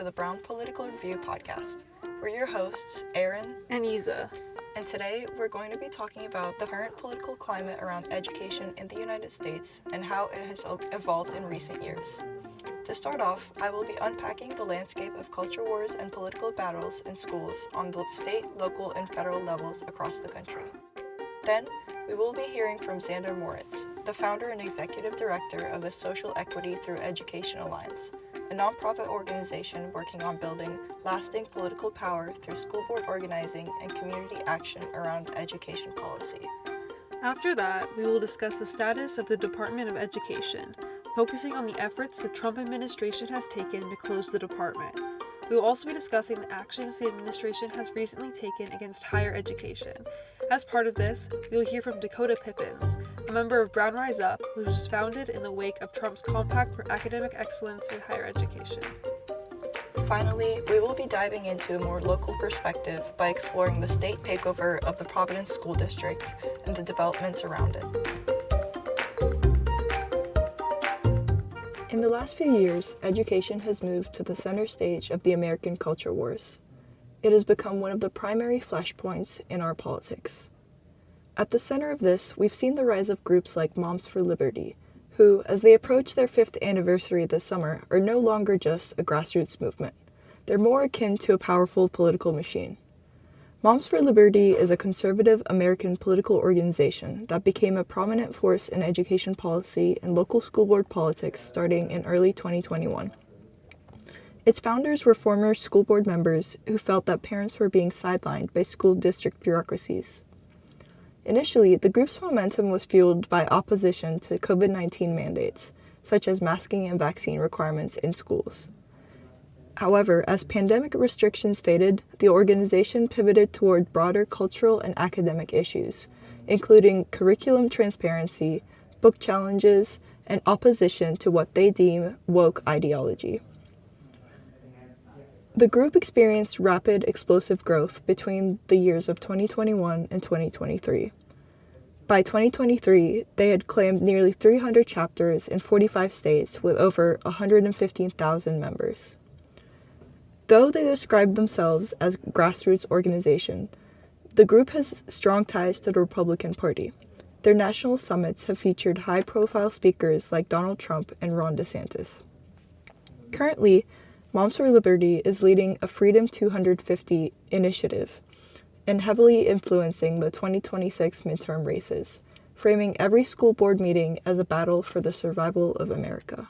to the Brown Political Review podcast. We're your hosts, Erin and Isa. And today we're going to be talking about the current political climate around education in the United States and how it has evolved in recent years. To start off, I will be unpacking the landscape of culture wars and political battles in schools on the state, local, and federal levels across the country. Then, we will be hearing from Zander Moricz, the founder and executive director of the Social Equity Through Education Alliance, a nonprofit organization working on building lasting political power through school board organizing and community action around education policy. After that, we will discuss the status of the Department of Education, focusing on the efforts the Trump administration has taken to close the department. We will also be discussing the actions the administration has recently taken against higher education. As part of this, we will hear from Dakota Pippins, a member of Brown Rise Up, which was founded in the wake of Trump's Compact for Academic Excellence in Higher Education. Finally, we will be diving into a more local perspective by exploring the state takeover of the Providence School District and the developments around it. In the last few years, education has moved to the center stage of the American culture wars. It has become one of the primary flashpoints in our politics. At the center of this, we've seen the rise of groups like Moms for Liberty, who, as they approach their 5th anniversary this summer, are no longer just a grassroots movement. They're more akin to a powerful political machine. Moms for Liberty is a conservative American political organization that became a prominent force in education policy and local school board politics starting in early 2021. Its founders were former school board members who felt that parents were being sidelined by school district bureaucracies. Initially, the group's momentum was fueled by opposition to COVID-19 mandates, such as masking and vaccine requirements in schools. However, as pandemic restrictions faded, the organization pivoted toward broader cultural and academic issues, including curriculum transparency, book challenges, and opposition to what they deem woke ideology. The group experienced rapid, explosive growth between the years of 2021 and 2023. By 2023, they had claimed nearly 300 chapters in 45 states with over 115,000 members. Though they describe themselves as a grassroots organization, the group has strong ties to the Republican Party. Their national summits have featured high-profile speakers like Donald Trump and Ron DeSantis. Currently, Moms for Liberty is leading a Freedom 250 initiative and heavily influencing the 2026 midterm races, framing every school board meeting as a battle for the survival of America.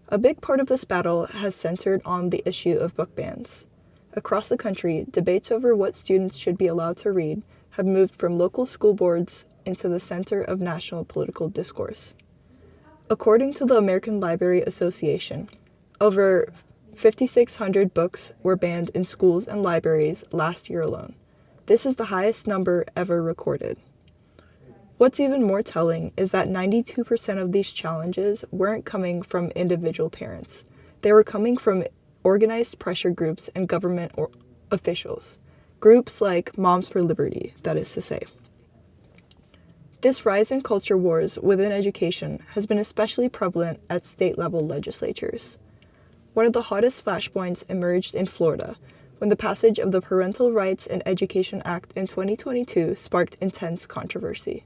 A big part of this battle has centered on the issue of book bans. Across the country, debates over what students should be allowed to read have moved from local school boards into the center of national political discourse. According to the American Library Association, over 5,600 books were banned in schools and libraries last year alone. This is the highest number ever recorded. What's even more telling is that 92% of these challenges weren't coming from individual parents. They were coming from organized pressure groups and government officials. Groups like Moms for Liberty, that is to say. This rise in culture wars within education has been especially prevalent at state-level legislatures. One of the hottest flashpoints emerged in Florida when the passage of the Parental Rights in Education Act in 2022 sparked intense controversy.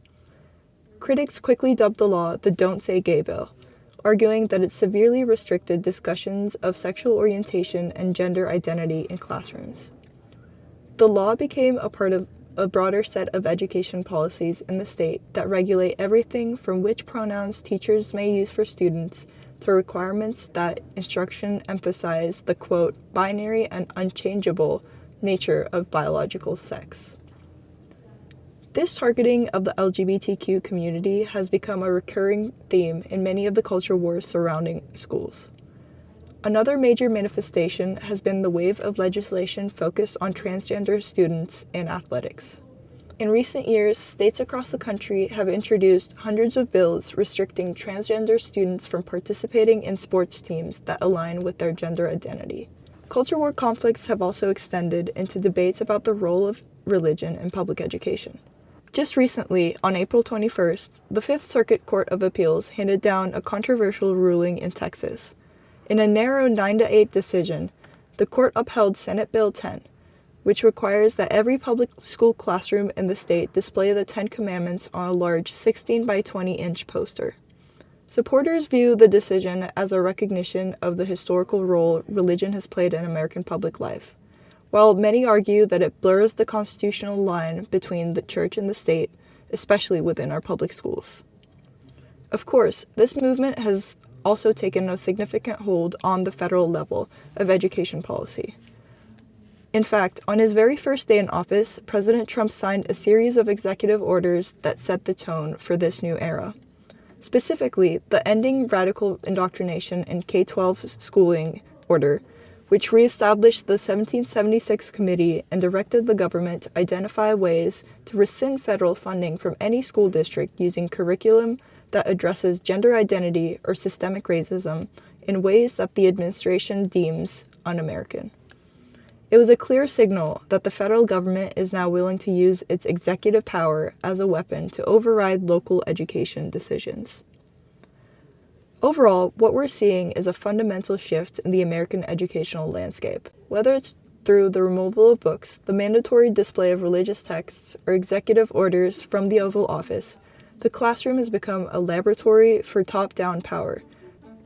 Critics quickly dubbed the law the Don't Say Gay bill, arguing that it severely restricted discussions of sexual orientation and gender identity in classrooms. The law became a part of a broader set of education policies in the state that regulate everything from which pronouns teachers may use for students to requirements that instruction emphasize the, quote, binary and unchangeable nature of biological sex. This targeting of the LGBTQ community has become a recurring theme in many of the culture wars surrounding schools. Another major manifestation has been the wave of legislation focused on transgender students in athletics. In recent years, states across the country have introduced hundreds of bills restricting transgender students from participating in sports teams that align with their gender identity. Culture war conflicts have also extended into debates about the role of religion in public education. Just recently, on April 21st, the Fifth Circuit Court of Appeals handed down a controversial ruling in Texas. In a narrow 9-8 decision, the court upheld Senate Bill 10, which requires that every public school classroom in the state display the 10 Commandments on a large 16 by 20-inch poster. Supporters view the decision as a recognition of the historical role religion has played in American public life, while many argue that it blurs the constitutional line between the church and the state, especially within our public schools. Of course, this movement has also taken a significant hold on the federal level of education policy. In fact, on his very first day in office, President Trump signed a series of executive orders that set the tone for this new era. Specifically, the Ending Radical Indoctrination in K-12 Schooling order, which reestablished the 1776 committee and directed the government to identify ways to rescind federal funding from any school district using curriculum that addresses gender identity or systemic racism in ways that the administration deems un-American. It was a clear signal that the federal government is now willing to use its executive power as a weapon to override local education decisions. Overall, what we're seeing is a fundamental shift in the American educational landscape. Whether it's through the removal of books, the mandatory display of religious texts, or executive orders from the Oval Office, the classroom has become a laboratory for top-down power,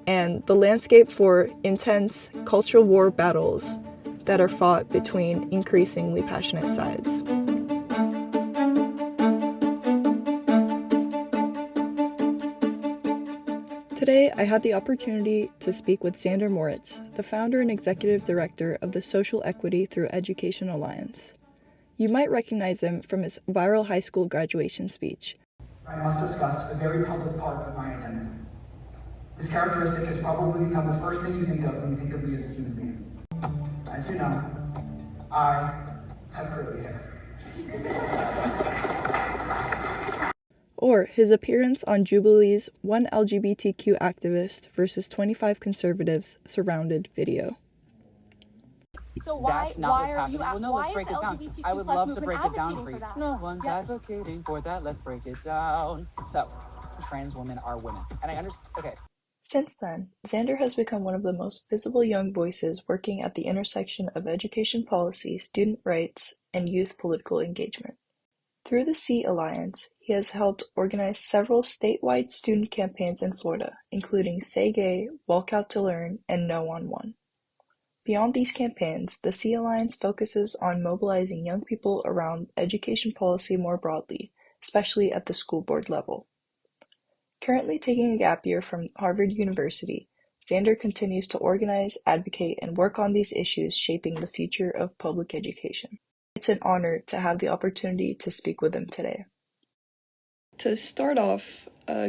and the landscape for intense cultural war battles that are fought between increasingly passionate sides. Today, I had the opportunity to speak with Zander Moricz, the founder and executive director of the Social Equity Through Education Alliance. You might recognize him from his viral high school graduation speech. I must discuss a very public part of my identity. This characteristic has probably become the first thing you think of when you think of me as a human being. As you know, I have curly hair. Or his appearance on Jubilee's One LGBTQ Activist versus 25 Conservatives surrounded video. So why That's not are what's you happening. Well, no, let's break it down. LGBTQ I would love to movement break it down for advocating you. that? No one's advocating for that. Let's break it down. So, trans women are women. And I understand. Okay. Since then, Zander has become one of the most visible young voices working at the intersection of education policy, student rights, and youth political engagement. Through the SEE Alliance, he has helped organize several statewide student campaigns in Florida, including Say Gay, Walk Out to Learn, and No on One. Beyond these campaigns, the SEE Alliance focuses on mobilizing young people around education policy more broadly, especially at the school board level. Currently taking a gap year from Harvard University, Zander continues to organize, advocate, and work on these issues shaping the future of public education. It's an honor to have the opportunity to speak with him today. To start off,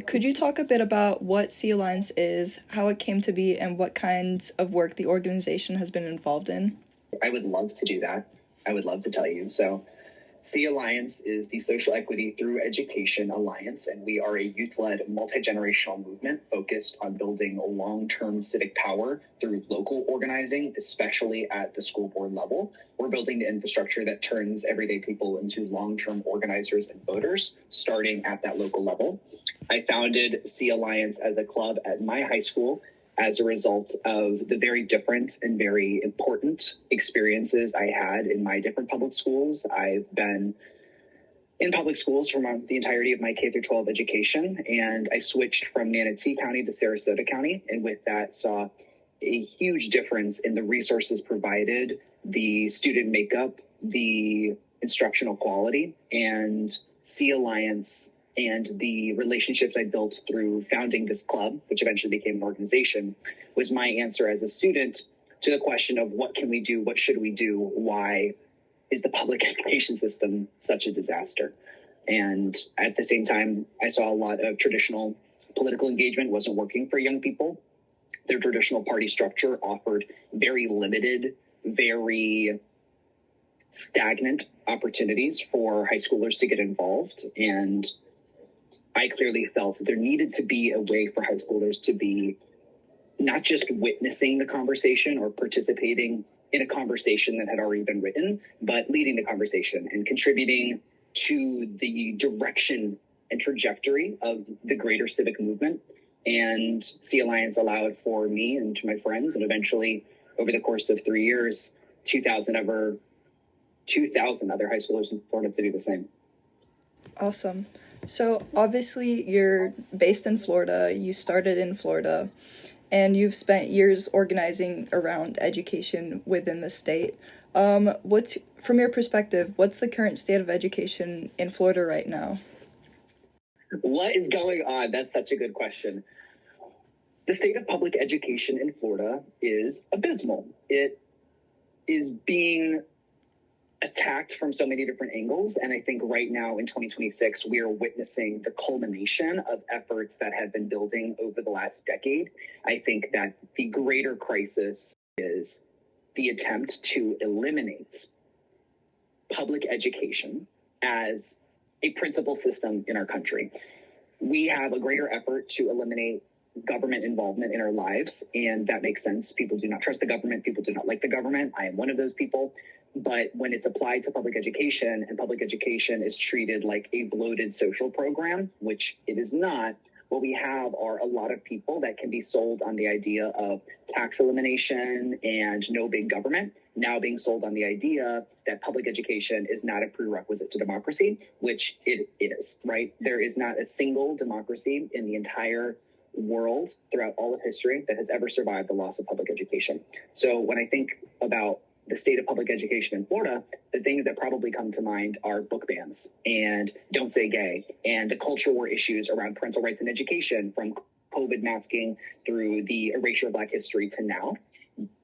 could you talk a bit about what SEE Alliance is, how it came to be, and what kinds of work the organization has been involved in? I would love to do that. I would love to tell you. So SEE Alliance is the Social Equity Through Education Alliance, and we are a youth-led multi-generational movement focused on building long-term civic power through local organizing, especially at the school board level. We're building the infrastructure that turns everyday people into long-term organizers and voters, starting at that local level. I founded SEE Alliance as a club at my high school as a result of the very different and very important experiences I had in my different public schools. I've been in public schools for the entirety of my K-12 education, and I switched from Manatee County to Sarasota County, and with that saw a huge difference in the resources provided, the student makeup, the instructional quality, and SEE Alliance and the relationships I built through founding this club, which eventually became an organization, was my answer as a student to the question of what can we do? What should we do? Why is the public education system such a disaster? And at the same time, I saw a lot of traditional political engagement wasn't working for young people. Their traditional party structure offered very limited, very stagnant opportunities for high schoolers to get involved. And I clearly felt that there needed to be a way for high schoolers to be not just witnessing the conversation or participating in a conversation that had already been written, but leading the conversation and contributing to the direction and trajectory of the greater civic movement And Sea Alliance allowed for me and to my friends, and eventually over the course of 3 years, 2,000 other high schoolers in Florida to do the same. Awesome. So obviously you're based in Florida, you started in Florida, and you've spent years organizing around education within the state. What's, from your perspective, what's the current state of education in Florida right now? What is going on? That's such a good question. The state of public education in Florida is abysmal. It is being attacked from so many different angles. And I think right now in 2026, we are witnessing the culmination of efforts that have been building over the last decade. I think that the greater crisis is the attempt to eliminate public education as a principal system in our country. We have a greater effort to eliminate government involvement in our lives, and that makes sense. People do not trust the government. People do not like the government. I am one of those people. But when it's applied to public education, and public education is treated like a bloated social program, which it is not, what we have are a lot of people that can be sold on the idea of tax elimination and no big government, now being sold on the idea that public education is not a prerequisite to democracy, which it is, right? There is not a single democracy in the entire world throughout all of history that has ever survived the loss of public education. So when I think about the state of public education in Florida, the things that probably come to mind are book bans and Don't Say Gay and the culture war issues around parental rights in education, from COVID masking through the erasure of Black history to now.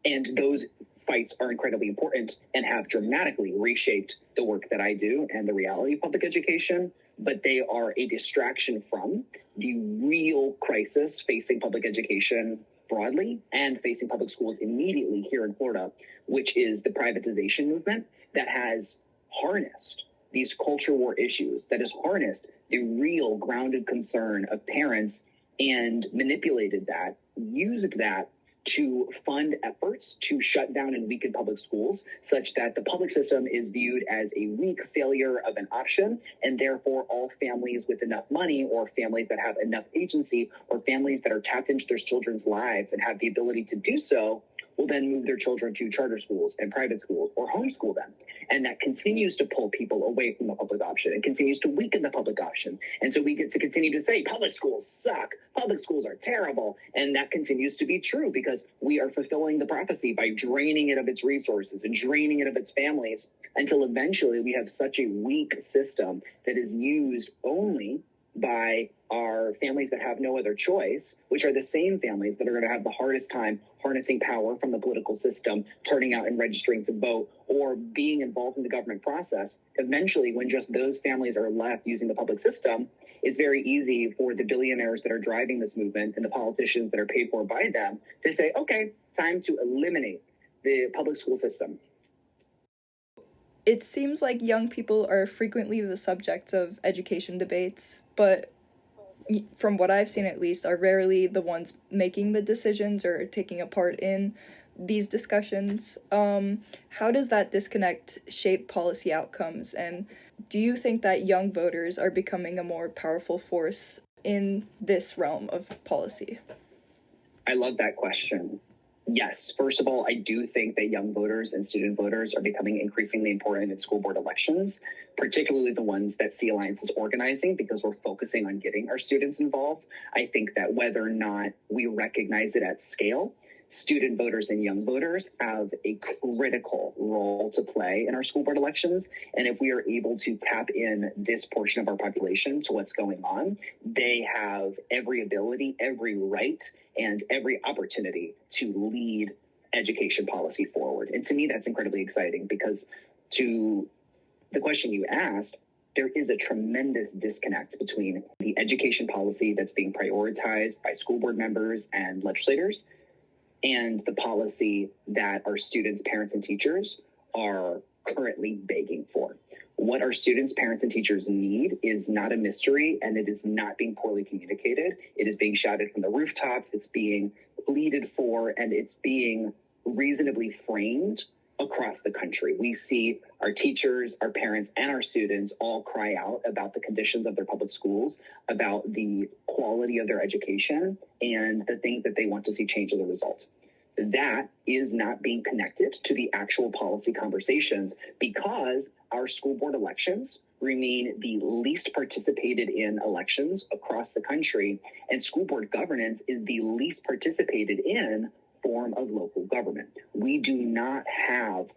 And those fights are incredibly important and have dramatically reshaped the work that I do and the reality of public education, but they are a distraction from the real crisis facing public education broadly and facing public schools immediately here in Florida, which is the privatization movement that has harnessed these culture war issues, that has harnessed the real grounded concern of parents and manipulated that, used that to fund efforts to shut down and weaken public schools, such that the public system is viewed as a weak failure of an option, and therefore all families with enough money, or families that have enough agency, or families that are tapped into their children's lives and have the ability to do so, will then move their children to charter schools and private schools or homeschool them. And that continues to pull people away from the public option and continues to weaken the public option. And so we get to continue to say public schools suck, public schools are terrible. And that continues to be true because we are fulfilling the prophecy by draining it of its resources and draining it of its families until eventually we have such a weak system that is used only by our families that have no other choice, which are the same families that are going to have the hardest time harnessing power from the political system, turning out and registering to vote, or being involved in the government process. Eventually, when just those families are left using the public system, it's very easy for the billionaires that are driving this movement and the politicians that are paid for by them to say, okay, time to eliminate the public school system. It seems like young people are frequently the subjects of education debates, but from what I've seen at least, are rarely the ones making the decisions or taking a part in these discussions. How does that disconnect shape policy outcomes? And do you think that young voters are becoming a more powerful force in this realm of policy? I love that question. Yes, first of all, I do think that young voters and student voters are becoming increasingly important in school board elections, particularly the ones that Sea Alliance is organizing, because we're focusing on getting our students involved. I think that whether or not we recognize it at scale, student voters and young voters have a critical role to play in our school board elections. And if we are able to tap in this portion of our population to what's going on, they have every ability, every right, and every opportunity to lead education policy forward. And to me, that's incredibly exciting because to the question you asked, there is a tremendous disconnect between the education policy that's being prioritized by school board members and legislators and the policy that our students, parents, and teachers are currently begging for. What our students, parents, and teachers need is not a mystery, and it is not being poorly communicated. It is being shouted from the rooftops, it's being pleaded for, and it's being reasonably framed across the country. We see our teachers, our parents, and our students all cry out about the conditions of their public schools, about the quality of their education, and the things that they want to see change as a result. That is not being connected to the actual policy conversations because our school board elections remain the least participated in elections across the country, and school board governance is the least participated in form of local government. We do not have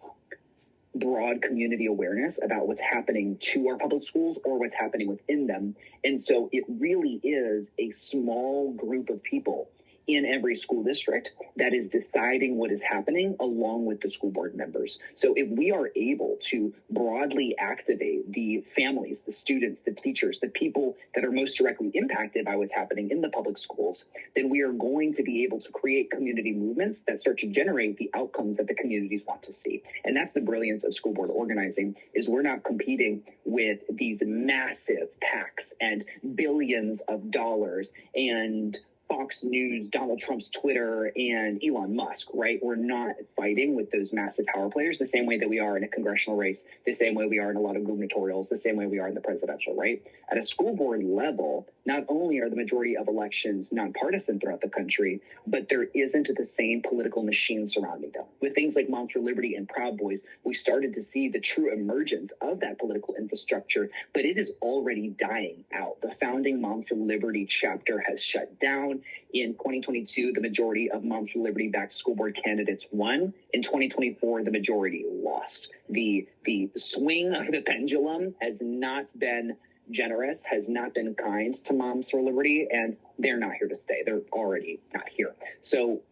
broad community awareness about what's happening to our public schools or what's happening within them. And so it really is a small group of people in every school district that is deciding what is happening along with the school board members. So if we are able to broadly activate the families, the students, the teachers, the people that are most directly impacted by what's happening in the public schools, then we are going to be able to create community movements that start to generate the outcomes that the communities want to see. And that's the brilliance of school board organizing, is we're not competing with these massive PACs and billions of dollars and Fox News, Donald Trump's Twitter, and Elon Musk, right? We're not fighting with those massive power players the same way that we are in a congressional race, the same way we are in a lot of gubernatorials, the same way we are in the presidential, right? At a school board level, not only are the majority of elections nonpartisan throughout the country, but there isn't the same political machine surrounding them. With things like Moms for Liberty and Proud Boys, we started to see the true emergence of that political infrastructure, but it is already dying out. The founding Moms for Liberty chapter has shut down. In 2022, the majority of Moms for Liberty-backed school board candidates won. In 2024, the majority lost. The swing of the pendulum has not been generous, has not been kind to Moms for Liberty, and they're not here to stay. They're already not here. So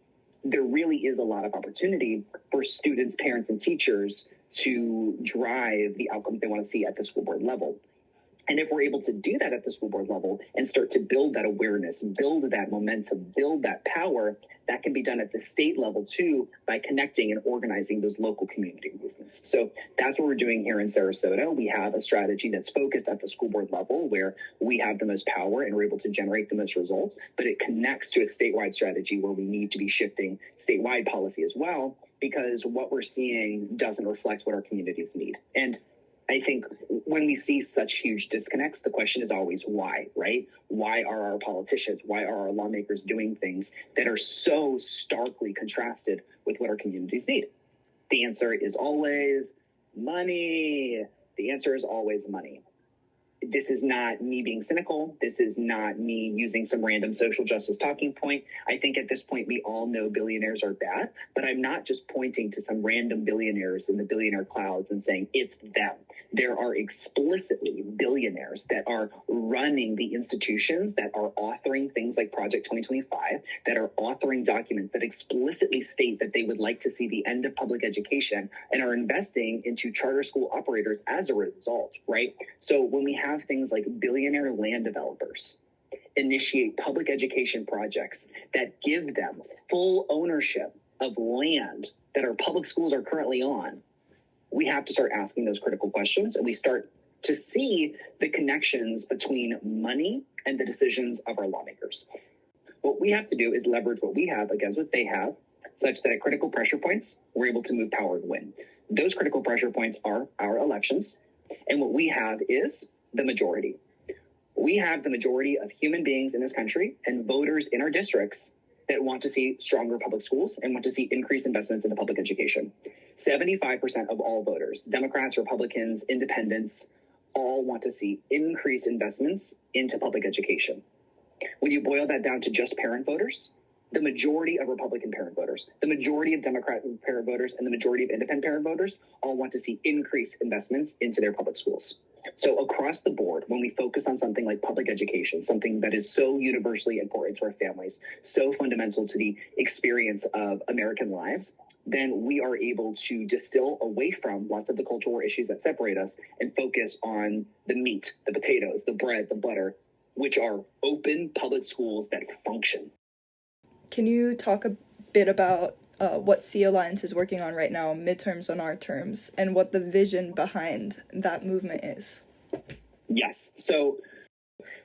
there really is a lot of opportunity for students, parents, and teachers to drive the outcomes they want to see at the school board level. And if we're able to do that at the school board level and start to build that awareness, build that momentum, build that power, that can be done at the state level too by connecting and organizing those local community movements. So that's what we're doing here in Sarasota. We have a strategy that's focused at the school board level where we have the most power and we're able to generate the most results, but it connects to a statewide strategy where we need to be shifting statewide policy as well, because what we're seeing doesn't reflect what our communities need. And I think when we see such huge disconnects, the question is always why, right? Why are our politicians, why are our lawmakers doing things that are so starkly contrasted with what our communities need? The answer is always money. The answer is always money. This is not me being cynical. This is not me using some random social justice talking point. I think at this point, we all know billionaires are bad, but I'm not just pointing to some random billionaires in the billionaire clouds and saying it's them. There are explicitly billionaires that are running the institutions that are authoring things like Project 2025, that are authoring documents that explicitly state that they would like to see the end of public education and are investing into charter school operators as a result, right? So when we have things like billionaire land developers initiate public education projects that give them full ownership of land that our public schools are currently on, we have to start asking those critical questions, and we start to see the connections between money and the decisions of our lawmakers. What we have to do is leverage what we have against what they have, such that at critical pressure points, we're able to move power and win. Those critical pressure points are our elections, and what we have is the majority. We have the majority of human beings in this country and voters in our districts that want to see stronger public schools and want to see increased investments into public education. 75% of all voters, Democrats, Republicans, independents, all want to see increased investments into public education. When you boil that down to just parent voters, the majority of Republican parent voters, the majority of Democrat parent voters, and the majority of independent parent voters all want to see increased investments into their public schools. So across the board, when we focus on something like public education, something that is so universally important to our families, so fundamental to the experience of American lives, then we are able to distill away from lots of the cultural issues that separate us and focus on the meat, the potatoes, the bread, the butter, which are open public schools that function. Can you talk a bit about what C Alliance is working on right now, midterms on our terms, and what the vision behind that movement is? Yes. So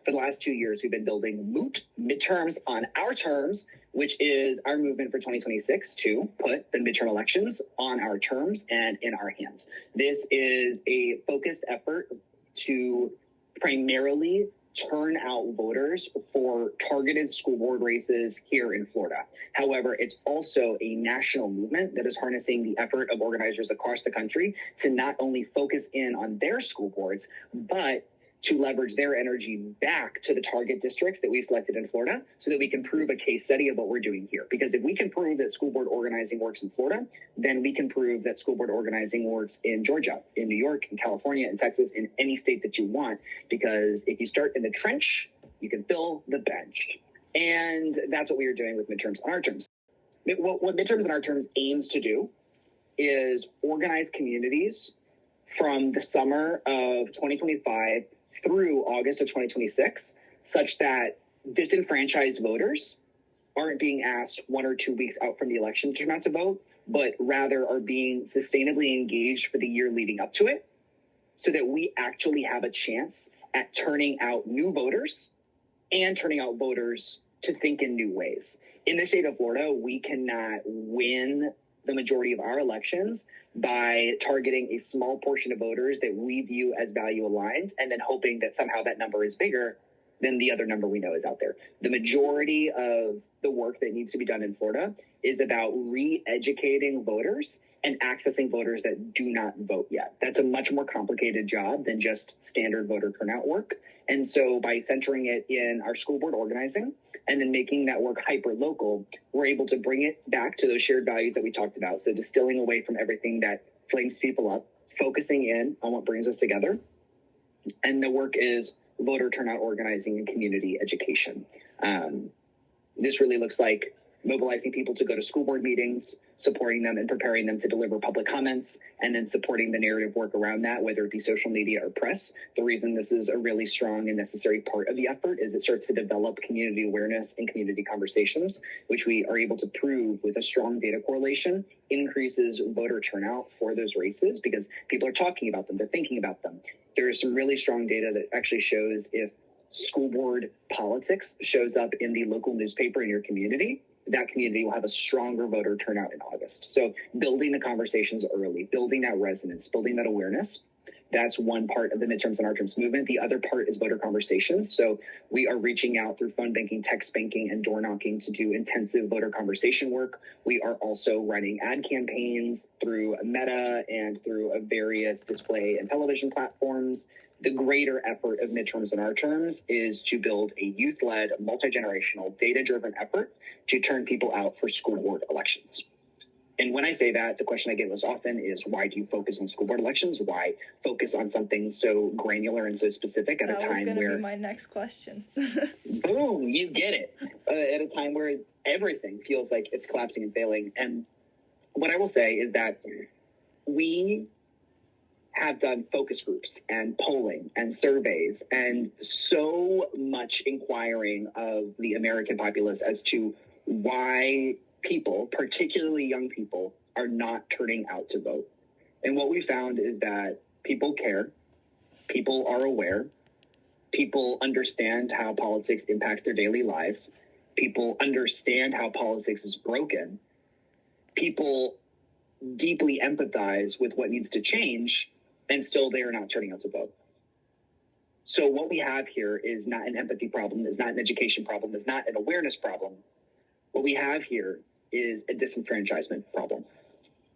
for the last 2 years, we've been building midterms on our terms, which is our movement for 2026 to put the midterm elections on our terms and in our hands. This is a focused effort to primarily turn out voters for targeted school board races here in Florida. However, it's also a national movement that is harnessing the effort of organizers across the country to not only focus in on their school boards, but to leverage their energy back to the target districts that we've selected in Florida so that we can prove a case study of what we're doing here. Because if we can prove that school board organizing works in Florida, then we can prove that school board organizing works in Georgia, in New York, in California, in Texas, in any state that you want. Because if you start in the trench, you can fill the bench. And that's what we are doing with midterms on our terms. What midterms on our terms aims to do is organize communities from the summer of 2025 through August of 2026, such that disenfranchised voters aren't being asked 1 or 2 weeks out from the election to turn out to vote, but rather are being sustainably engaged for the year leading up to it, so that we actually have a chance at turning out new voters and turning out voters to think in new ways. In the state of Florida, we cannot win the majority of our elections by targeting a small portion of voters that we view as value aligned and then hoping that somehow that number is bigger than the other number we know is out there. The majority of the work that needs to be done in Florida is about re-educating voters and accessing voters that do not vote yet. That's a much more complicated job than just standard voter turnout work. And so by centering it in our school board organizing and then making that work hyper local, we're able to bring it back to those shared values that we talked about. So distilling away from everything that flames people up, focusing in on what brings us together. And the work is voter turnout organizing and community education. This really looks like mobilizing people to go to school board meetings, supporting them and preparing them to deliver public comments, and then supporting the narrative work around that, whether it be social media or press. The reason this is a really strong and necessary part of the effort is it starts to develop community awareness and community conversations, which we are able to prove with a strong data correlation increases voter turnout for those races because people are talking about them, they're thinking about them. There is some really strong data that actually shows if school board politics shows up in the local newspaper in your community, that community will have a stronger voter turnout in August. So building the conversations early, building that resonance, building that awareness, that's one part of the midterms and our terms movement. The other part is voter conversations. So we are reaching out through phone banking, text banking, and door knocking to do intensive voter conversation work. We are also running ad campaigns through Meta and through various display and television platforms. The greater effort of midterms and our terms is to build a youth-led, multi-generational, data-driven effort to turn people out for school board elections. And when I say that, the question I get most often is, why do you focus on school board elections? Why focus on something so granular and so specific at a time where... That was going to be my next question. Boom, you get it. At a time where everything feels like it's collapsing and failing. And what I will say is that we have done focus groups and polling and surveys and so much inquiring of the American populace as to why people, particularly young people, are not turning out to vote. And what we found is that people care, people are aware, people understand how politics impacts their daily lives, people understand how politics is broken, people deeply empathize with what needs to change, and still they are not turning out to vote. So what we have here is not an empathy problem, is not an education problem, is not an awareness problem. What we have here is a disenfranchisement problem.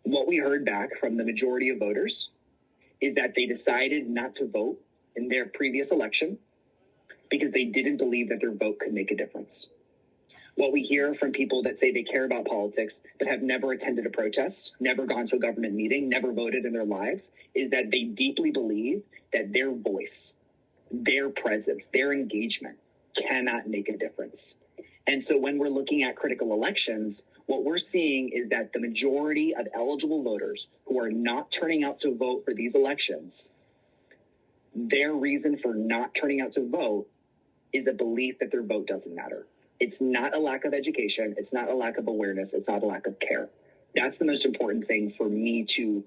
What we heard back from the majority of voters is that they decided not to vote in their previous election because they didn't believe that their vote could make a difference. What we hear from people that say they care about politics but have never attended a protest, never gone to a government meeting, never voted in their lives, is that they deeply believe that their voice, their presence, their engagement cannot make a difference. And so when we're looking at critical elections, what we're seeing is that the majority of eligible voters who are not turning out to vote for these elections, their reason for not turning out to vote is a belief that their vote doesn't matter. It's not a lack of education. It's not a lack of awareness. It's not a lack of care. That's the most important thing for me to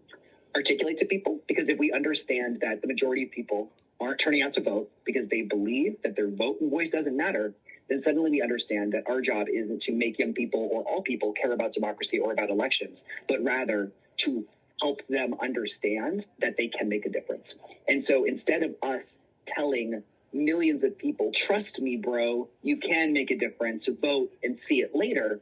articulate to people, because if we understand that the majority of people aren't turning out to vote because they believe that their vote and voice doesn't matter, then suddenly we understand that our job isn't to make young people or all people care about democracy or about elections, but rather to help them understand that they can make a difference. And so instead of us telling millions of people, trust me, bro, you can make a difference, vote and see it later,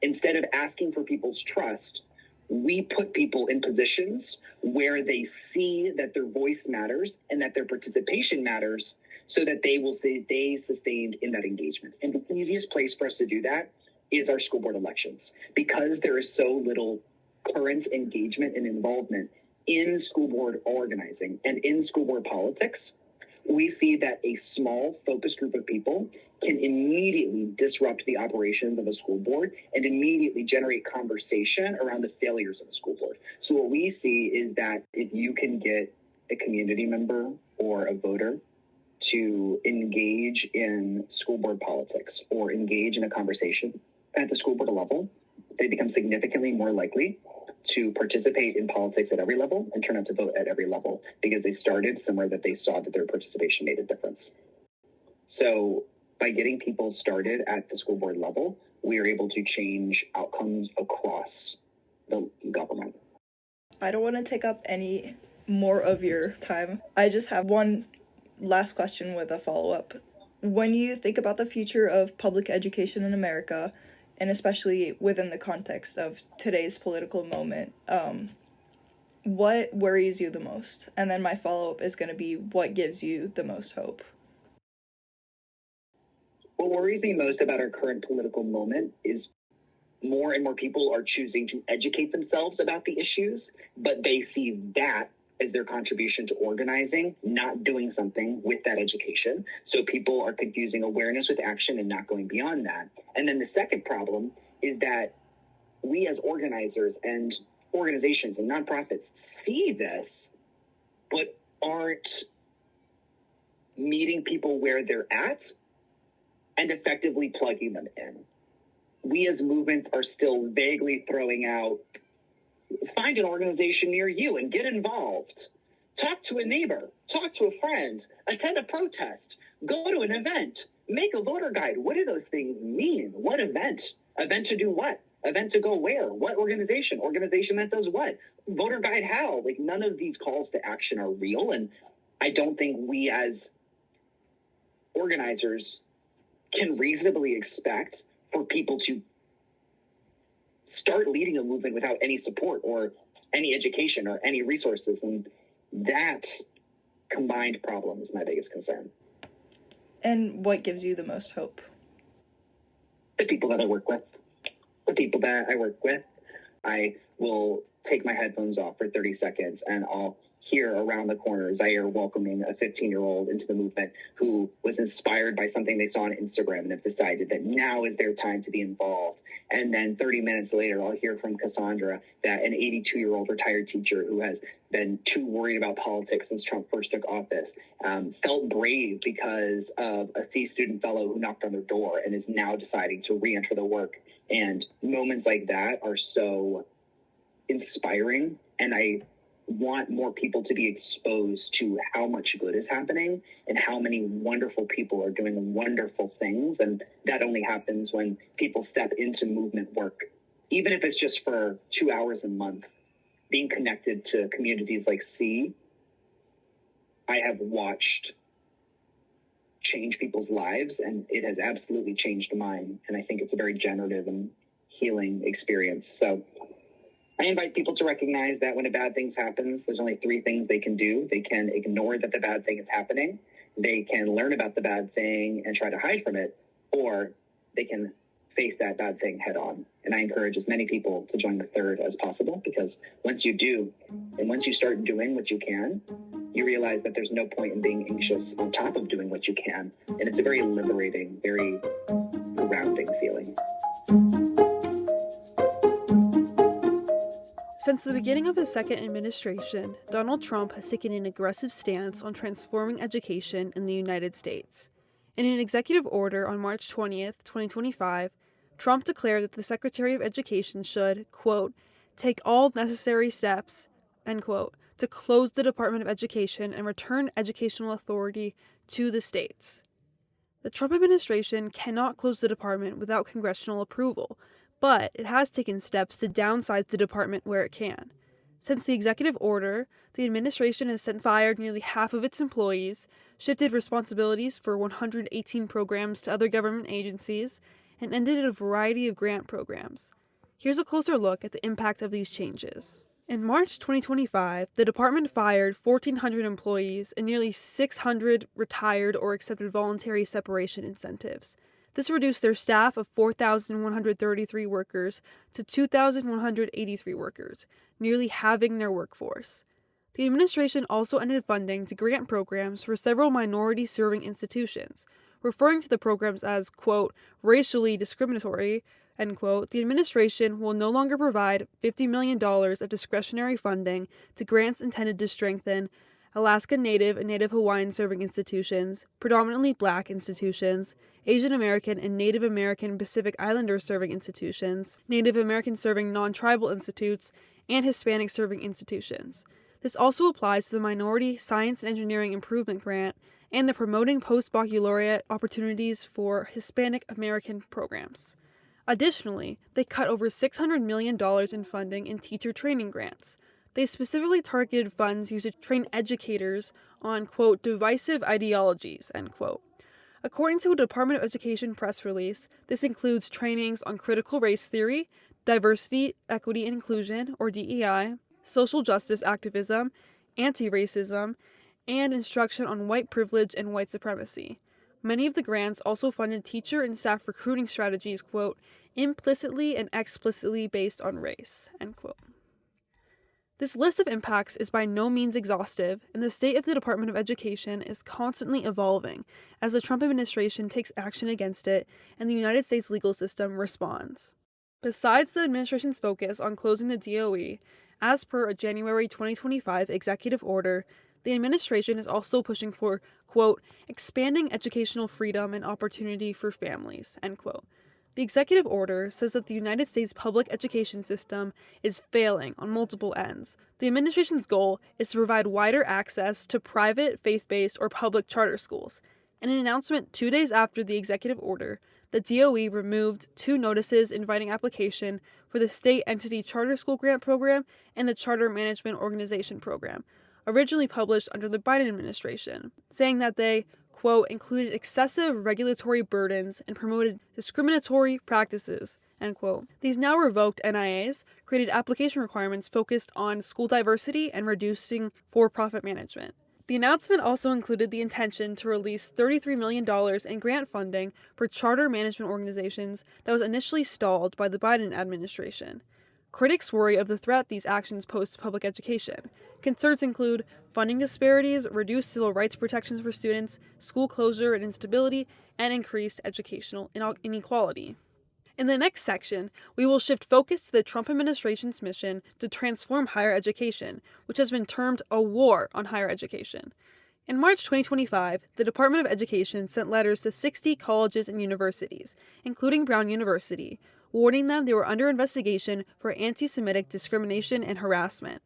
instead of asking for people's trust, we put people in positions where they see that their voice matters and that their participation matters, so that they will stay sustained in that engagement. And the easiest place for us to do that is our school board elections. Because there is so little current engagement and involvement in school board organizing and in school board politics, we see that a small focused group of people can immediately disrupt the operations of a school board and immediately generate conversation around the failures of a school board. So what we see is that if you can get a community member or a voter to engage in school board politics or engage in a conversation at the school board level, they become significantly more likely to participate in politics at every level and turn out to vote at every level, because they started somewhere that they saw that their participation made a difference. So by getting people started at the school board level, we are able to change outcomes across the government. I don't want to take up any more of your time. I just have one last question with a follow-up. When you think about the future of public education in America, and especially within the context of today's political moment, what worries you the most? And then my follow-up is going to be, what gives you the most hope? What worries me most about our current political moment is more and more people are choosing to educate themselves about the issues, but they see that as their contribution to organizing, not doing something with that education. So people are confusing awareness with action and not going beyond that. And then the second problem is that we as organizers and organizations and nonprofits see this, but aren't meeting people where they're at and effectively plugging them in. We as movements are still vaguely throwing out, find an organization near you and get involved. Talk to a neighbor, talk to a friend, attend a protest, go to an event, make a voter guide. What do those things mean? What event? Event to do what? Event to go where? What organization? Organization that does what? Voter guide how? Like, none of these calls to action are real. And I don't think we as organizers can reasonably expect for people to start leading a movement without any support or any education or any resources. And that combined problem is my biggest concern. And what gives you the most hope? The people that I work with. I will take my headphones off for 30 seconds and I'll hear around the corner Zaire welcoming a 15-year-old into the movement who was inspired by something they saw on Instagram and have decided that now is their time to be involved. And then 30 minutes later, I'll hear from Cassandra that an 82-year-old retired teacher who has been too worried about politics since Trump first took office, felt brave because of a C student fellow who knocked on their door and is now deciding to re-enter the work. And moments like that are so inspiring, and I want more people to be exposed to how much good is happening and how many wonderful people are doing wonderful things. And that only happens when people step into movement work, even if it's just for 2 hours a month. Being connected to communities like C, I have watched change people's lives, and it has absolutely changed mine. And I think it's a very generative and healing experience. So I invite people to recognize that when a bad thing happens, there's only 3 things they can do. They can ignore that the bad thing is happening. They can learn about the bad thing and try to hide from it, or they can face that bad thing head on. And I encourage as many people to join the third as possible, because once you do, and once you start doing what you can, you realize that there's no point in being anxious on top of doing what you can. And it's a very liberating, very grounding feeling. Since the beginning of his second administration, Donald Trump has taken an aggressive stance on transforming education in the United States. In an executive order on March 20th, 2025, Trump declared that the Secretary of Education should, quote, take all necessary steps, end quote, to close the Department of Education and return educational authority to the states. The Trump administration cannot close the department without congressional approval, but it has taken steps to downsize the department where it can. Since the executive order, the administration has since fired nearly half of its employees, shifted responsibilities for 118 programs to other government agencies, and ended a variety of grant programs. Here's a closer look at the impact of these changes. In March 2025, the department fired 1,400 employees and nearly 600 retired or accepted voluntary separation incentives. This reduced their staff of 4,133 workers to 2,183 workers, nearly halving their workforce. The administration also ended funding to grant programs for several minority-serving institutions, referring to the programs as, quote, racially discriminatory, end quote. The administration will no longer provide $50 million of discretionary funding to grants intended to strengthen Alaska Native and Native Hawaiian serving institutions, predominantly Black institutions, Asian American and Native American Pacific Islander serving institutions, Native American serving non-tribal institutes, and Hispanic serving institutions. This also applies to the Minority Science and Engineering Improvement Grant and the Promoting Post-Baccalaureate Opportunities for Hispanic American programs. Additionally, they cut over $600 million in funding in teacher training grants. They specifically targeted funds used to train educators on, quote, divisive ideologies, end quote. According to a Department of Education press release, this includes trainings on critical race theory, diversity, equity, and inclusion, or DEI, social justice activism, anti-racism, and instruction on white privilege and white supremacy. Many of the grants also funded teacher and staff recruiting strategies, quote, implicitly and explicitly based on race, end quote. This list of impacts is by no means exhaustive, and the state of the Department of Education is constantly evolving as the Trump administration takes action against it and the United States legal system responds. Besides the administration's focus on closing the DOE, as per a January 2025 executive order, the administration is also pushing for, quote, expanding educational freedom and opportunity for families, end quote. The executive order says that the United States public education system is failing on multiple ends. The administration's goal is to provide wider access to private, faith-based, or public charter schools. In an announcement 2 days after the executive order, the DOE removed 2 notices inviting application for the state entity charter school grant program and the charter management organization program, originally published under the Biden administration, saying that they, quote, included excessive regulatory burdens and promoted discriminatory practices, end quote. These now revoked NIAs created application requirements focused on school diversity and reducing for-profit management. The announcement also included the intention to release $33 million in grant funding for charter management organizations that was initially stalled by the Biden administration. Critics worry of the threat these actions pose to public education. Concerns include funding disparities, reduced civil rights protections for students, school closure and instability, and increased educational inequality. In the next section, we will shift focus to the Trump administration's mission to transform higher education, which has been termed a war on higher education. In March 2025, the Department of Education sent letters to 60 colleges and universities, including Brown University, warning them they were under investigation for anti-Semitic discrimination and harassment.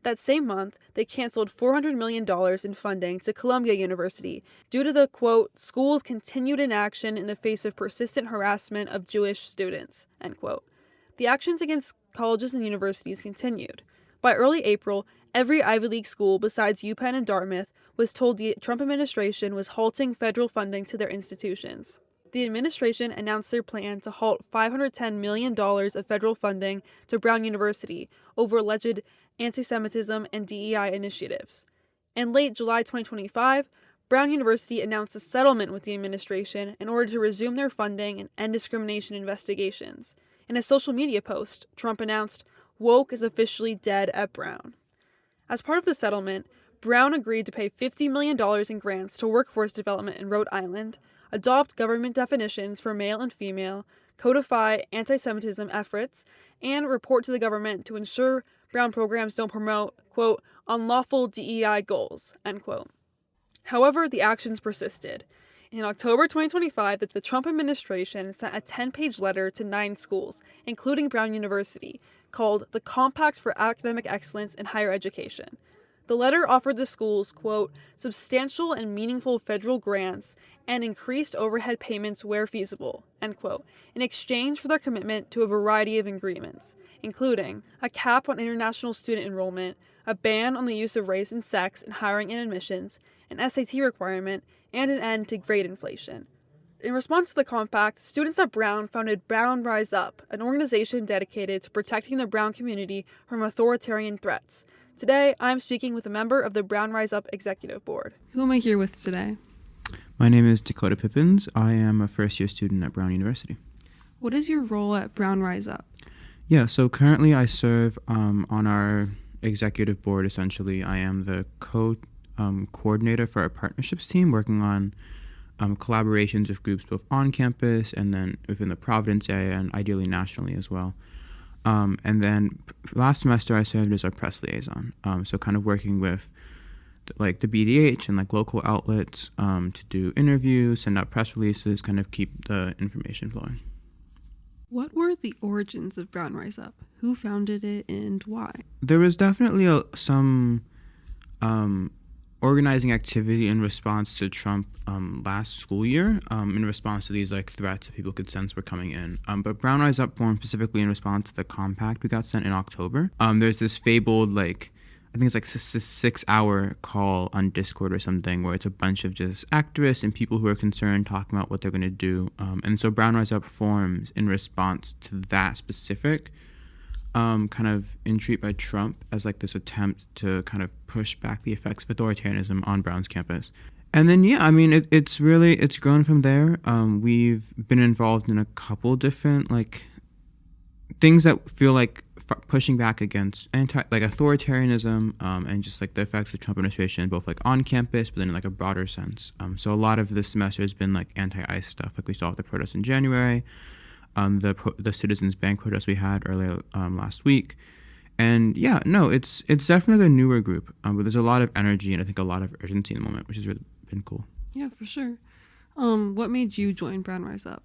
That same month, they canceled $400 million in funding to Columbia University due to the, quote, school's continued inaction in the face of persistent harassment of Jewish students, end quote. The actions against colleges and universities continued. By early April, every Ivy League school besides UPenn and Dartmouth was told the Trump administration was halting federal funding to their institutions. The administration announced their plan to halt $510 million of federal funding to Brown University over alleged anti-Semitism and DEI initiatives. In late July 2025, Brown University announced a settlement with the administration in order to resume their funding and end discrimination investigations. In a social media post, Trump announced, "Woke is officially dead at Brown." As part of the settlement, Brown agreed to pay $50 million in grants to workforce development in Rhode Island, adopt government definitions for male and female, codify anti-Semitism efforts, and report to the government to ensure Brown programs don't promote, quote, unlawful DEI goals, end quote. However, the actions persisted. In October 2025, the Trump administration sent a 10-page letter to 9 schools, including Brown University, called the Compact for Academic Excellence in Higher Education. The letter offered the schools, quote, substantial and meaningful federal grants and increased overhead payments where feasible, end quote, in exchange for their commitment to a variety of agreements, including a cap on international student enrollment, a ban on the use of race and sex in hiring and admissions, an SAT requirement, and an end to grade inflation. In response to the compact, students at Brown founded Brown Rise Up, an organization dedicated to protecting the Brown community from authoritarian threats. Today, I'm speaking with a member of the Brown Rise Up Executive Board. Who am I here with today? My name is Dakota Pippins. I am a first-year student at Brown University. What is your role at Brown Rise Up? Yeah, so currently I serve on our executive board, essentially. I am the coordinator for our partnerships team, working on collaborations with groups both on campus and then within the Providence area and ideally nationally as well. And then last semester I served as our press liaison, so kind of working with like the BDH and like local outlets to do interviews, send out press releases, kind of keep the information flowing. What were the origins of Brown Rise Up? Who founded it and why? There was definitely some organizing activity in response to Trump last school year, in response to these like threats that people could sense were coming in. But Brown Rise Up formed specifically in response to the compact we got sent in October. There's this fabled I think it's like 6-hour call on Discord or something where it's a bunch of just activists and people who are concerned talking about what they're going to do. And so Brown Rise Up forms in response to that specific kind of entreat by Trump as like this attempt to kind of push back the effects of authoritarianism on Brown's campus. And then, yeah, I mean, it's grown from there. We've been involved in a couple different like things that feel like pushing back against authoritarianism and just like the effects of the Trump administration, both like on campus, but then in like a broader sense. So a lot of this semester has been like anti-ICE stuff, like we saw with the protests in January, the Citizens Bank protest we had earlier last week. And yeah, no, it's definitely a newer group, but there's a lot of energy and I think a lot of urgency in the moment, which has really been cool. Yeah, for sure. What made you join Brown Rise Up?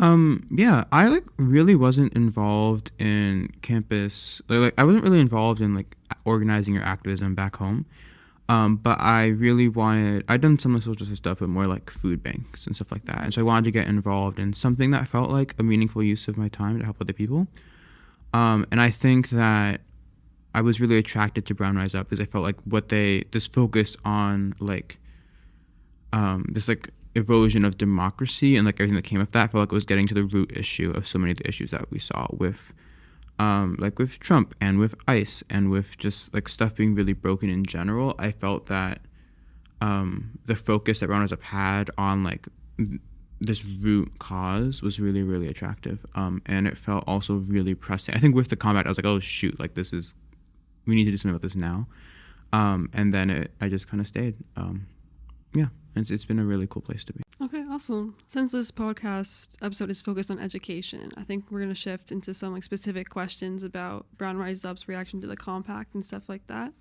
Yeah, I really wasn't involved in campus. I wasn't really involved in like organizing or activism back home. But I'd done some of the social justice stuff, but more like food banks and stuff like that. And so I wanted to get involved in something that felt like a meaningful use of my time to help other people. And I think that I was really attracted to Brown Rise Up because I felt like this focus on this erosion of democracy and like everything that came with that, I felt like it was getting to the root issue of so many of the issues that we saw with with Trump and with ICE and with just like stuff being really broken in general. I felt that the focus that Brown Rise Up had on like this root cause was really, really attractive. And it felt also really pressing. I think with the combat, I was like, oh shoot, like we need to do something about this now. And then I just kind of stayed. Yeah, it's been a really cool place to be. Okay, awesome. Since this podcast episode is focused on education, I think we're going to shift into some like specific questions about Brown Rise Up's reaction to the compact and stuff like that.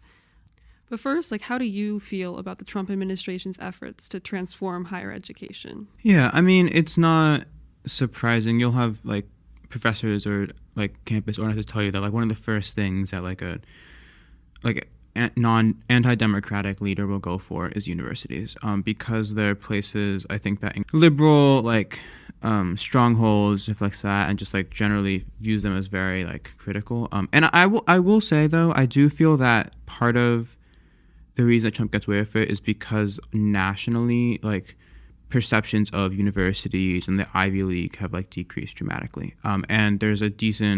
But first, like, how do you feel about the Trump administration's efforts to transform higher education? Yeah, I mean, it's not surprising. You'll have like professors or like campus organizers tell you that like one of the first things that like a anti-democratic leader will go for is universities, because they're places I think that liberal strongholds, stuff like that, and just like generally views them as very like critical. And I will say though, I do feel that part of the reason that Trump gets away with it is because nationally like perceptions of universities and the Ivy League have like decreased dramatically. And there's a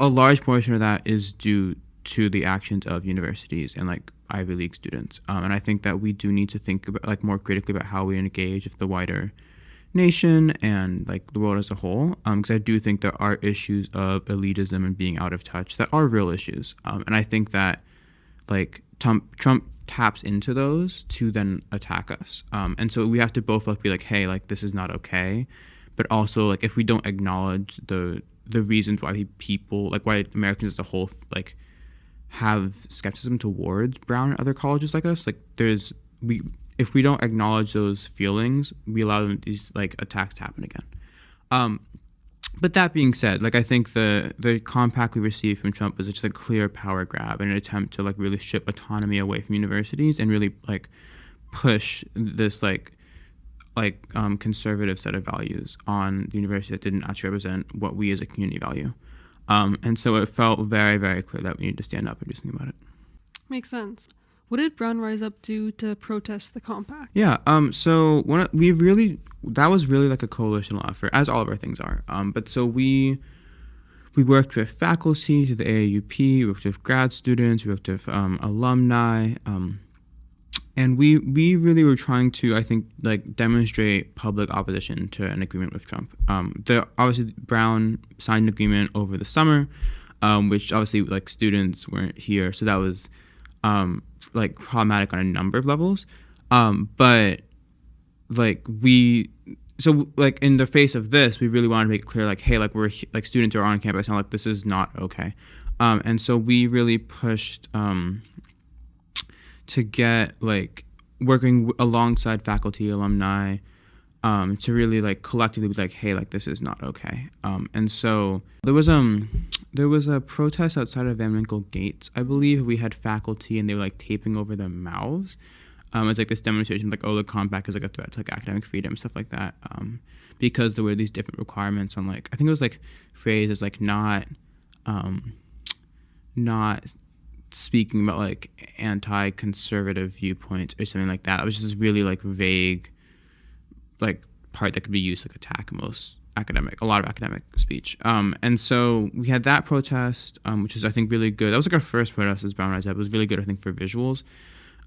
large portion of that is due to the actions of universities and like Ivy League students. And I think that we do need to think about like more critically about how we engage with the wider nation and like the world as a whole. Because I do think there are issues of elitism and being out of touch that are real issues. And I think that like Trump taps into those to then attack us. And so we have to both like be like, hey, like this is not okay. But also like if we don't acknowledge the reasons why why Americans as a whole like have skepticism towards Brown and other colleges like us, like if we don't acknowledge those feelings, we allow these like attacks to happen again. But that being said, like I think the compact we received from Trump was just a clear power grab and an attempt to like really ship autonomy away from universities and really like push this like conservative set of values on the university that didn't actually represent what we as a community value. And so it felt very, very clear that we needed to stand up and do something about it. Makes sense. What did Brown Rise Up do to protest the compact? Yeah. So that was really like a coalitional effort, as all of our things are. But so we worked with faculty through the AAUP, we worked with grad students, we worked with alumni, and we really were trying to, I think, like demonstrate public opposition to an agreement with Trump. Obviously Brown signed an agreement over the summer, which obviously like students weren't here, so that was like problematic on a number of levels. But like so like in the face of this, we really wanted to make it clear, like, hey, like we're like students are on campus now, like this is not okay. And so we really pushed to get like working alongside faculty, alumni, to really like collectively be like, hey, like this is not okay. And so there was a protest outside of Van Winkle Gates, I believe. We had faculty and they were like taping over their mouths. It's like this demonstration, like, oh, the compact is like a threat to like academic freedom, stuff like that. Because there were these different requirements on like, I think it was like phrased as like not speaking about like anti-conservative viewpoints or something like that. It was just really like vague, like part that could be used to like attack a lot of academic speech. And so we had that protest, which is I think really good. That was like our first protest as Brown Rise Up. It was really good, I think, for visuals.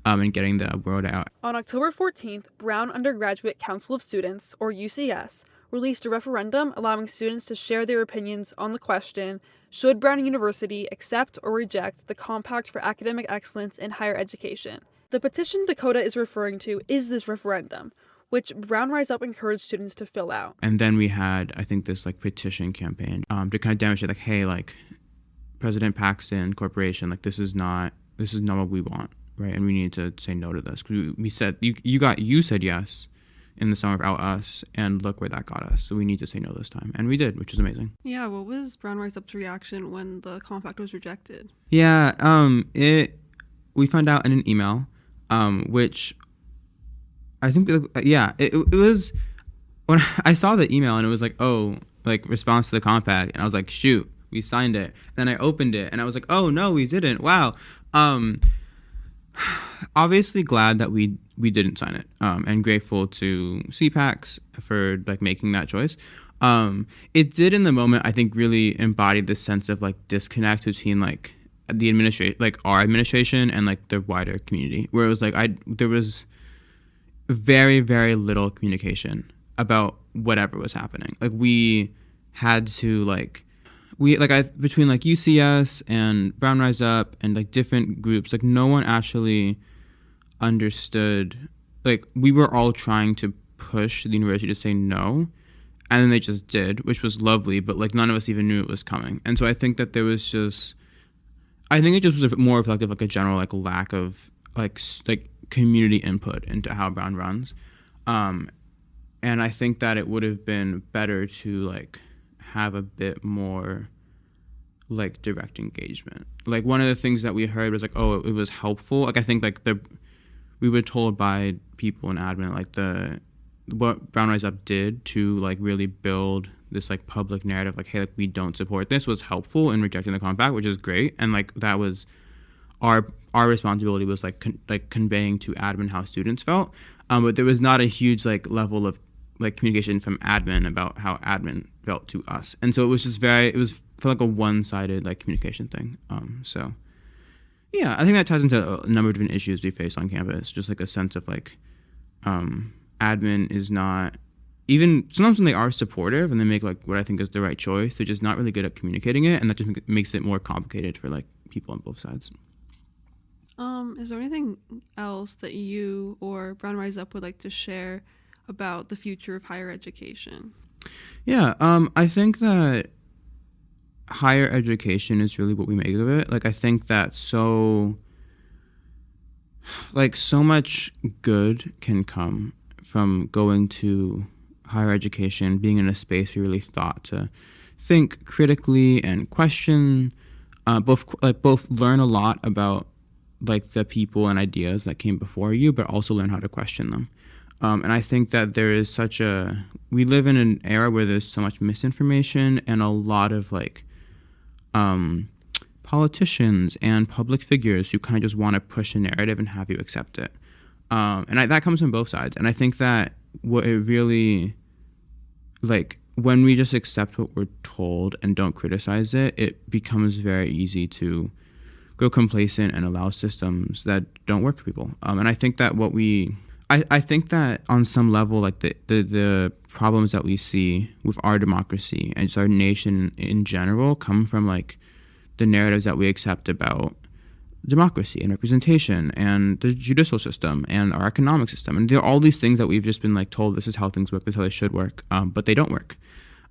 And getting the word out. On October 14th, Brown Undergraduate Council of Students, or UCS, released a referendum allowing students to share their opinions on the question, should Brown University accept or reject the Compact for Academic Excellence in Higher Education? The petition Dakota is referring to is this referendum, which Brown Rise Up encouraged students to fill out. And then we had, I think, this like petition campaign to kind of demonstrate like, hey, like President Paxton Corporation, like this is not what we want. Right, and we need to say no to this. We said you said yes in the summer without us, and look where that got us. So we need to say no this time, and we did, which is amazing. Yeah, what was Brown Rise Up's reaction when the compact was rejected? Yeah, we found out in an email, which I think it was when I saw the email and it was like, oh, like response to the compact, and I was like, shoot, we signed it. Then I opened it and I was like, oh no, we didn't. Wow. Obviously glad that we didn't sign it, and grateful to CPACs for like making that choice. It did in the moment, I think, really embody this sense of like disconnect between like the administration, like our administration, and like the wider community, where it was like there was very, very little communication about whatever was happening. Like we had to between like UCS and Brown Rise Up and like different groups, like no one actually understood. Like we were all trying to push the university to say no, and then they just did, which was lovely, but like none of us even knew it was coming. And so I think that it just was more reflective like a general like lack of like community input into how Brown runs. And I think that it would have been better to like have a bit more like direct engagement. Like one of the things that we heard was like, oh, it was helpful. Like I think like we were told by people in admin like what Brown Rise Up did to like really build this like public narrative, like, hey, like we don't support this, was helpful in rejecting the compact, which is great. And like that was our responsibility, was like conveying to admin how students felt. But there was not a huge like level of like communication from admin about how admin felt to us. And so it was just felt like a one-sided like communication thing. So yeah, I think that ties into a number of different issues we face on campus. Just like a sense of like admin is not, even sometimes when they are supportive and they make like what I think is the right choice, they're just not really good at communicating it, and that just makes it more complicated for like people on both sides. Is there anything else that you or Brown Rise Up would like to share about the future of higher education? Yeah, I think that higher education is really what we make of it. Like I think that so much good can come from going to higher education, being in a space you're really thought to think critically and question, both learn a lot about like the people and ideas that came before you, but also learn how to question them. And I think that there is we live in an era where there's so much misinformation and a lot of politicians and public figures who kind of just want to push a narrative and have you accept it. That comes from both sides. And I think that what it really, when we just accept what we're told and don't criticize it, it becomes very easy to grow complacent and allow systems that don't work for people. And I think that I think that on some level, the problems that we see with our democracy and just our nation in general come from the narratives that we accept about democracy and representation and the judicial system and our economic system. And there are all these things that we've just been told this is how things work, this is how they should work, but they don't work.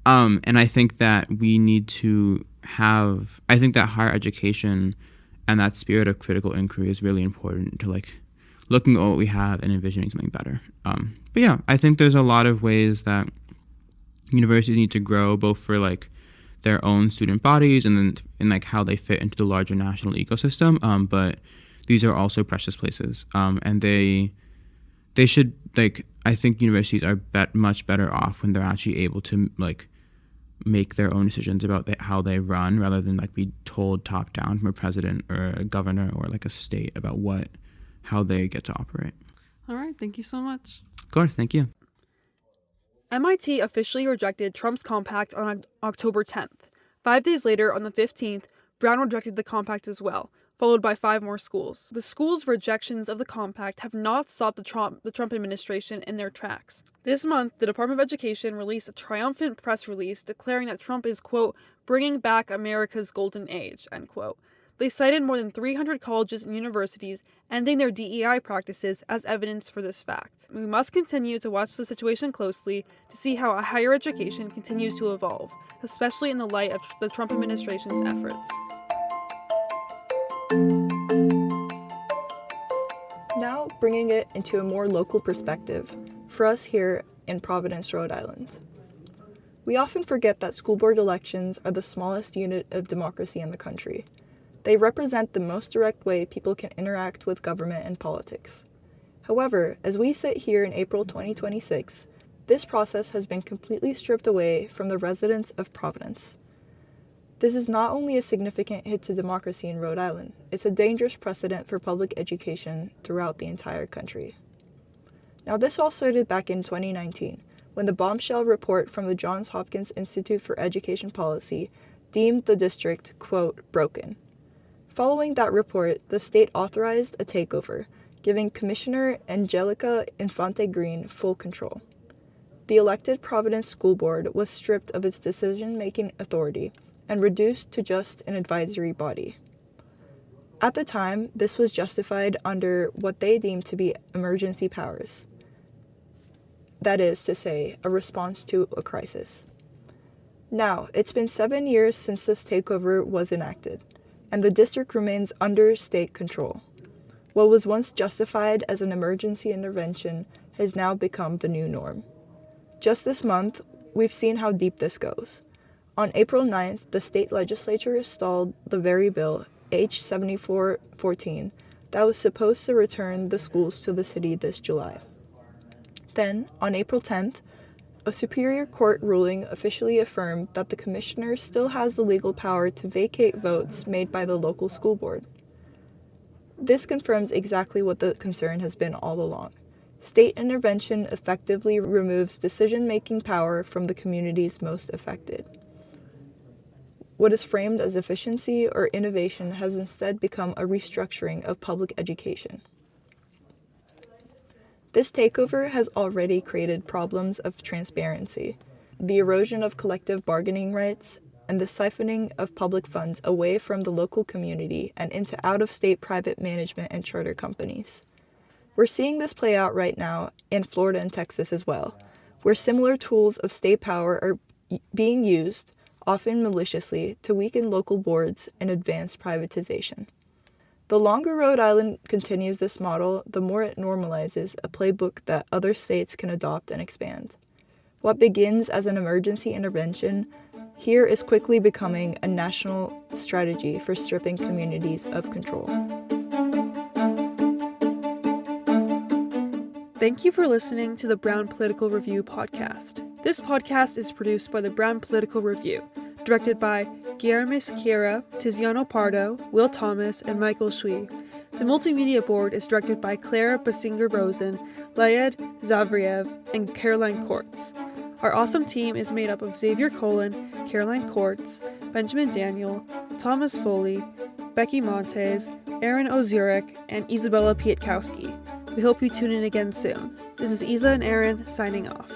And I think that we need to I think that higher education and that spirit of critical inquiry is really important to looking at what we have and envisioning something better. But yeah, I think there's a lot of ways that universities need to grow, both for their own student bodies and then in how they fit into the larger national ecosystem. But these are also precious places. And they should I think universities are much better off when they're actually able to make their own decisions about how they run, rather than be told top down from a president or a governor or a state about how they get to operate. All right, thank you so much. Of course, thank you. MIT officially rejected Trump's compact on October 10th. 5 days later, on the 15th, Brown rejected the compact as well, followed by 5 more schools. The schools' rejections of the compact have not stopped the Trump administration in their tracks. This month, the Department of Education released a triumphant press release declaring that Trump is, quote, bringing back America's golden age, end quote. They cited more than 300 colleges and universities ending their DEI practices as evidence for this fact. We must continue to watch the situation closely to see how higher education continues to evolve, especially in the light of the Trump administration's efforts. Now, bringing it into a more local perspective, for us here in Providence, Rhode Island. We often forget that school board elections are the smallest unit of democracy in the country. They represent the most direct way people can interact with government and politics. However, as we sit here in April 2026, this process has been completely stripped away from the residents of Providence. This is not only a significant hit to democracy in Rhode Island, it's a dangerous precedent for public education throughout the entire country. Now, this all started back in 2019, when the bombshell report from the Johns Hopkins Institute for Education Policy deemed the district, quote, broken. Following that report, the state authorized a takeover, giving Commissioner Angelica Infante-Green full control. The elected Providence School Board was stripped of its decision-making authority and reduced to just an advisory body. At the time, this was justified under what they deemed to be emergency powers. That is to say, a response to a crisis. Now, it's been 7 years since this takeover was enacted, and the district remains under state control. What was once justified as an emergency intervention has now become the new norm. Just this month, we've seen how deep this goes. On April 9th, the state legislature stalled the very bill, H. 7414, that was supposed to return the schools to the city this July. Then, on April 10th, a Superior Court ruling officially affirmed that the commissioner still has the legal power to vacate votes made by the local school board. This confirms exactly what the concern has been all along. State intervention effectively removes decision-making power from the communities most affected. What is framed as efficiency or innovation has instead become a restructuring of public education. This takeover has already created problems of transparency, the erosion of collective bargaining rights, and the siphoning of public funds away from the local community and into out-of-state private management and charter companies. We're seeing this play out right now in Florida and Texas as well, where similar tools of state power are being used, often maliciously, to weaken local boards and advance privatization. The longer Rhode Island continues this model, the more it normalizes a playbook that other states can adopt and expand. What begins as an emergency intervention here is quickly becoming a national strategy for stripping communities of control. Thank you for listening to the Brown Political Review podcast. This podcast is produced by the Brown Political Review, directed by Guillermo Sequeira, Tiziano Pardo, Will Thomas, and Michael Shui. The multimedia board is directed by Clara Basinger-Rosen, Layed Zavriev, and Caroline Kortz. Our awesome team is made up of Xavier Colin, Caroline Kortz, Benjamin Daniel, Thomas Foley, Becky Montes, Erin Ozyurek, and Izabella Piatkowski. We hope you tune in again soon. This is Isa and Erin signing off.